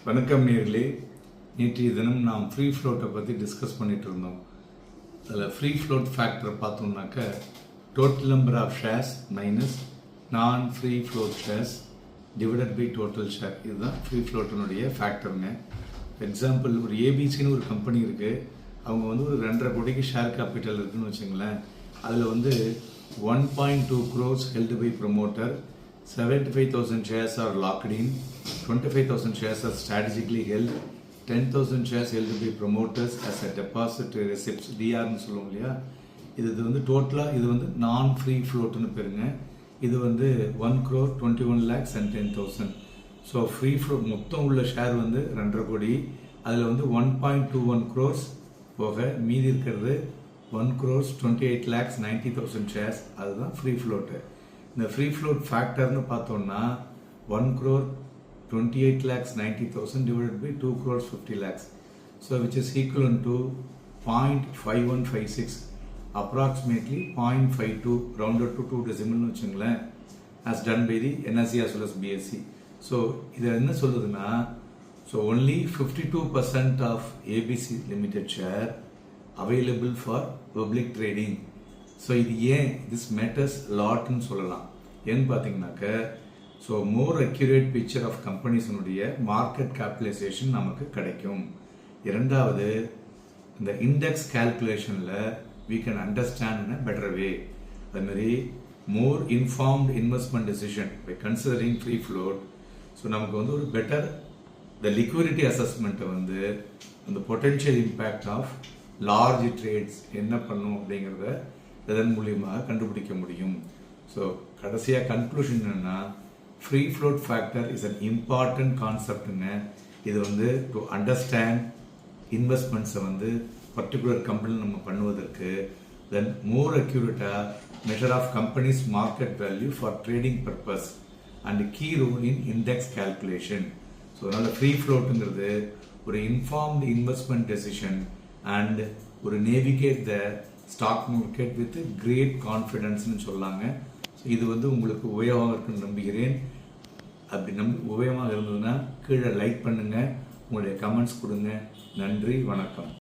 வணக்கம் நேர்களே. நேற்றைய தினம் நாம் ஃப்ரீ ஃப்ளோட்டை பற்றி டிஸ்கஸ் பண்ணிட்டு இருந்தோம். அதில் ஃப்ரீ ஃப்ளோட் ஃபேக்டரை பார்த்தோம்னாக்க total number of shares minus non free float shares divided by total share. இதுதான் ஃப்ரீ ஃப்ளோட்டினுடைய ஃபேக்டருங்க. எக்ஸாம்பிள், ஒரு ஏபிசின்னு ஒரு கம்பெனி இருக்குது. அவங்க ஒரு 2.5 கோடிக்கு ஷேர் கேபிட்டல் இருக்குதுன்னு வச்சுங்களேன். அதில் 1.2 crores held by promoter, 75,000 shares are locked in, 25,000 shares are strategically held, 10,000 shares held by promoters as a deposit receipts, DRன்னு சொல்லுவோம் இல்லையா. இது டோட்டலாக இது நான் ஃப்ரீ ஃப்ளோட்டுன்னு பேருங்க. இது 1 crore 21 lakhs and 10,000. So free float மொத்தம் உள்ள ஷேர் 2.5 கோடி. அதில் 1.21 crores போக மீதி இருக்கிறது 1 crores 28 lakhs 90,000 shares. அதுதான் ஃப்ரீ ஃப்ளோட்டு. இந்த ஃப்ரீ ஃப்ளோட் ஃபேக்டர்னு பார்த்தோம்னா 1 crore 28 lakhs 90,000 divided by 2 crores 50 lakhs. So which is equivalent to 0.5156, approximately 0.52 rounded to 2 decimal வச்சுங்களேன், as done by the NSE as well as BSE. So இது என்ன சொல்லுதுன்னா, so only 52% of ABC Limited share available for public trading. So இது ஏன் this matters lotன்னு சொல்லலாம். ஏன்னு பார்த்தீங்கன்னாக்க, so more accurate picture of கம்பெனிஸினுடைய மார்க்கெட் கேபிட்டலைசேஷன் நமக்கு கிடைக்கும். இரண்டாவது, இந்த இண்டெக்ஸ் கேல்குலேஷனில் we can understand in a better way. அதுமாரி more informed investment decision by considering free float. So நமக்கு ஒரு பெட்டர் த லிக்விடிட்டி அசஸ்மெண்ட்டை அந்த potential impact of large trades என்ன பண்ணும் அப்படிங்கிறத இதன் மூலியமாக கண்டுபிடிக்க முடியும். ஸோ கடைசியாக கன்க்ளூஷன் என்னன்னா, free float factor is an important கான்செப்ட்னு. இது டு அண்டர்ஸ்டாண்ட் இன்வெஸ்ட்மெண்ட்ஸை பர்டிகுலர் கம்பெனியில் நம்ம பண்ணுவதற்கு, தென் மோர் அக்யூரேட்டாக measure of companies market value for trading purpose and key role in index calculation. So அதனால் ஃப்ரீ ஃப்ளோட்டுங்கிறது ஒரு இன்ஃபார்ம்டு இன்வெஸ்ட்மெண்ட் டெசிஷன் அண்ட் ஒரு navigate the stock market with great கான்ஃபிடென்ஸ்னு சொல்லாங்க. ஸோ இது உங்களுக்கு உபயோகமாக இருக்குன்னு நம்புகிறேன். அப்படி உபயோகமாக இருந்ததுன்னா கீழே லைக் பண்ணுங்கள், உங்களுடைய கமெண்ட்ஸ் கொடுங்க. நன்றி, வணக்கம்.